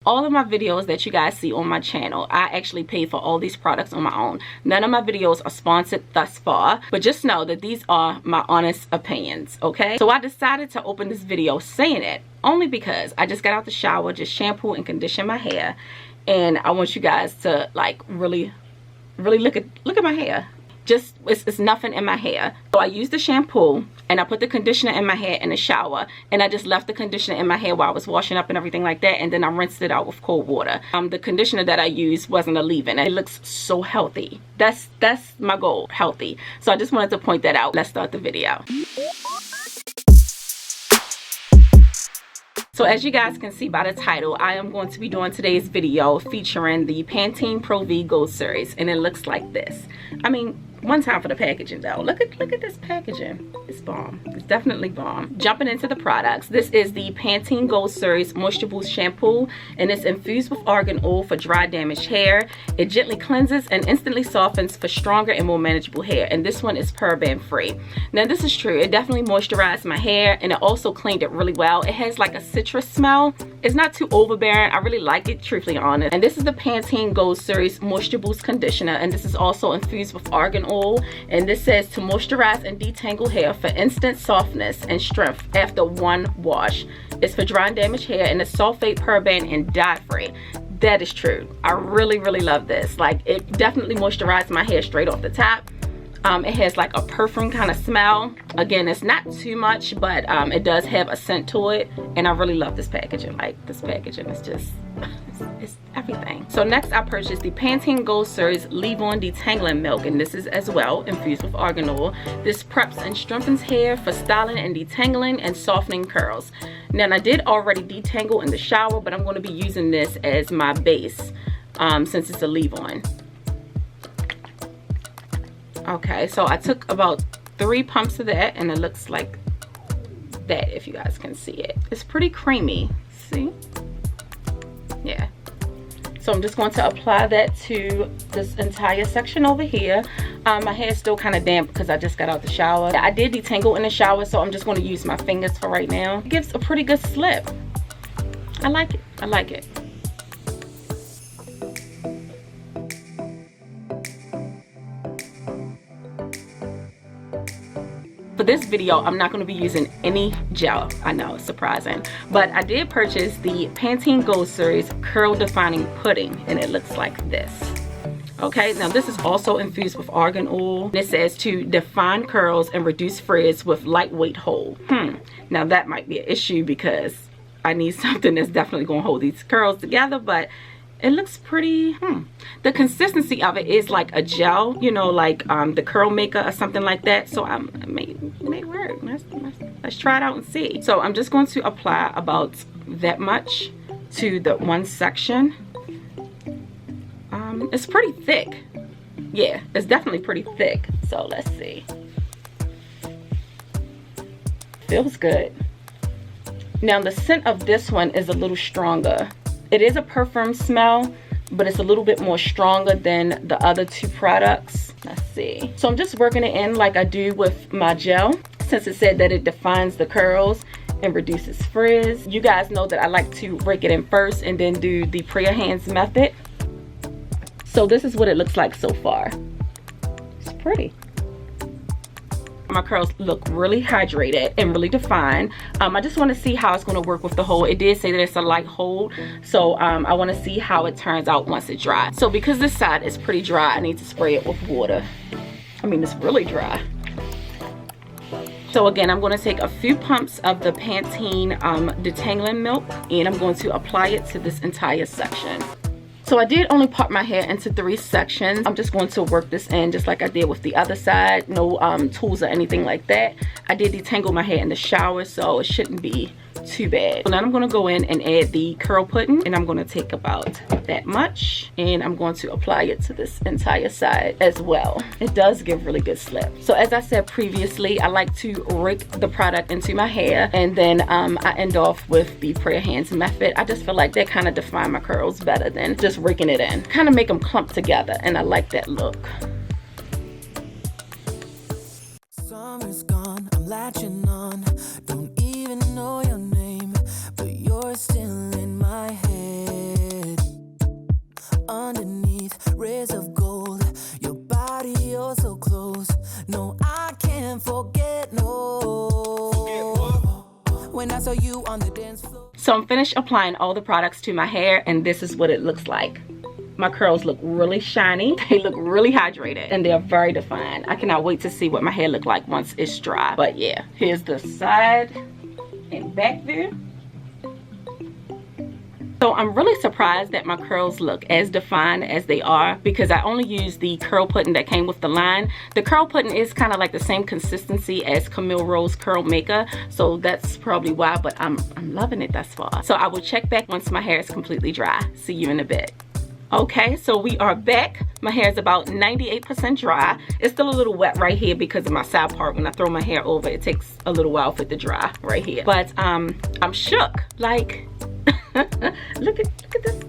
All of my videos that you guys see on my channel, I actually paid for all these products on my own. None of my videos are sponsored thus far, but just know that these are my honest opinions, okay? So I decided to open this video saying it only because I just got out the shower, just shampoo and condition my hair, and I want you guys to like really look at my hair. Just it's nothing in my hair. So I used the shampoo and I put the conditioner in my hair in the shower, and I just left the conditioner in my hair while I was washing up and everything like that, and then I rinsed it out with cold water. The conditioner that I used wasn't a leave-in. It looks so healthy. That's my goal, healthy. So I just wanted to point that out. Let's start the video. So as you guys can see by the title, I am going to be doing today's video featuring the Pantene Pro V Gold Series, and it looks like this. I mean, one time for the packaging though. Look at this packaging. It's bomb. It's definitely bomb. Jumping into the products, this is the Pantene Gold Series Moisture Boost Shampoo, and it's infused with argan oil for dry, damaged hair. It gently cleanses and instantly softens for stronger and more manageable hair, and this one is paraben free. Now this is true. It definitely moisturized my hair, and it also cleaned it really well. It has like a citrus smell. It's not too overbearing. I really like it, truthfully honest. And this is the Pantene Gold Series Moisture Boost Conditioner, and this is also infused with argan oil, and this says to moisturize and detangle hair for instant softness and strength after one wash. It's for dry and damaged hair, and it's sulfate, paraben, and dye free. That is true. I really love this. Like, it definitely moisturized my hair straight off the top. It has like a perfume kind of smell. Again, it's not too much, but it does have a scent to it, and I really love this packaging. Like, this packaging is just it's everything. So next I purchased the Pantene Gold Series Leave-On Detangling Milk, and this is as well infused with argan oil. This preps and strengthens hair for styling and detangling and softening curls. Now, I did already detangle in the shower, but I'm going to be using this as my base since it's a leave-on. Okay, so I took about 3 pumps of that, and it looks like that, if you guys can see it. It's pretty creamy. See? Yeah. So I'm just going to apply that to this entire section over here. My hair is still kind of damp because I just got out the shower. I did detangle in the shower, so I'm just going to use my fingers for right now. It gives a pretty good slip. I like it. I like it. For this video, I'm not going to be using any gel. I know, it's surprising. But I did purchase the Pantene Gold Series Curl Defining Pudding, and it looks like this. Okay, now this is also infused with argan oil. It says to define curls and reduce frizz with lightweight hold. Now that might be an issue because I need something that's definitely going to hold these curls together, but it looks pretty. The consistency of it is like a gel, you know, like the curl maker or something like that. So it may work. Let's try it out and see. So I'm just going to apply about that much to the one section. It's pretty thick. Yeah, it's definitely pretty thick. So let's see. Feels good. Now the scent of this one is a little stronger. It is a perfume smell, but it's a little bit more stronger than the other 2 products. Let's see. So I'm just working it in like I do with my gel, since it said that it defines the curls and reduces frizz. You guys know that I like to rake it in first and then do the prayer hands method. So this is what it looks like so far. It's pretty. My curls look really hydrated and really defined. I just want to see how it's going to work with the hold. It did say that it's a light hold, so I want to see how it turns out once it dries. So because this side is pretty dry, I need to spray it with water. I mean, it's really dry. So again, I'm going to take a few pumps of the Pantene detangling milk, and I'm going to apply it to this entire section. So I did only part my hair into 3 sections. I'm just going to work this in just like I did with the other side. No tools or anything like that. I did detangle my hair in the shower, so it shouldn't be too bad. So now I'm going to go in and add the curl pudding, and I'm going to take about that much, and I'm going to apply it to this entire side as well. It does give really good slip. So as I said previously, I like to rake the product into my hair, and then I end off with the prayer hands method. I just feel like that kind of define my curls better than just raking it in. Kind of make them clump together, and I like that look. Summer's gone, I'm latching on. Don't even know your name, but you're still in my head. So I'm finished applying all the products to my hair, and this is what it looks like. My curls look really shiny, they look really hydrated, and they're very defined. I cannot wait to see what my hair look like once it's dry. But yeah, here's the side and back view. So I'm really surprised that my curls look as defined as they are, because I only used the curl pudding that came with the line. The curl pudding is kind of like the same consistency as Camille Rose Curl Maker, so that's probably why, but I'm loving it thus far. So I will check back once my hair is completely dry. See you in a bit. Okay, so we are back. My hair is about 98% dry. It's still a little wet right here because of my side part. When I throw my hair over, it takes a little while for it to dry right here. But I'm shook. Like, look at this.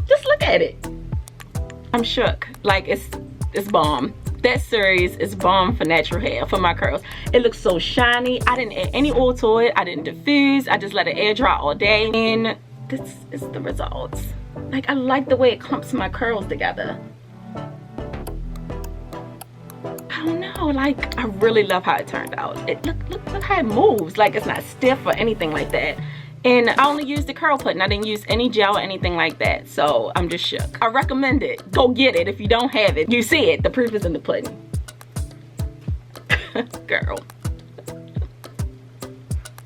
Just look at it. I'm shook. Like, it's bomb. That series is bomb for natural hair, for my curls. It looks so shiny. I didn't add any oil to it. I didn't diffuse. I just let it air dry all day. And this is the results. Like, I like the way it clumps my curls together. I don't know, like, I really love how it turned out. Look how it moves. Like, it's not stiff or anything like that. And I only used the curl pudding. I didn't use any gel or anything like that. So I'm just shook. I recommend it. Go get it if you don't have it. You see it. The proof is in the pudding. Girl.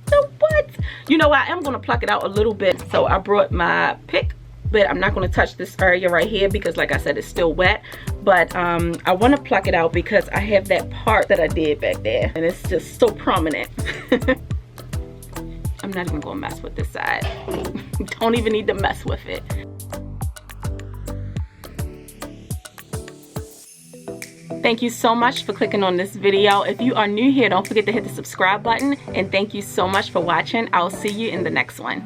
So what? You know, I am going to pluck it out a little bit. So I brought my pick. But I'm not going to touch this area right here because, like I said, it's still wet. But I want to pluck it out because I have that part that I did back there, and it's just so prominent. I'm not even going to mess with this side. Don't even need to mess with it. Thank you so much for clicking on this video. If you are new here, don't forget to hit the subscribe button, and thank you so much for watching. I'll see you in the next one.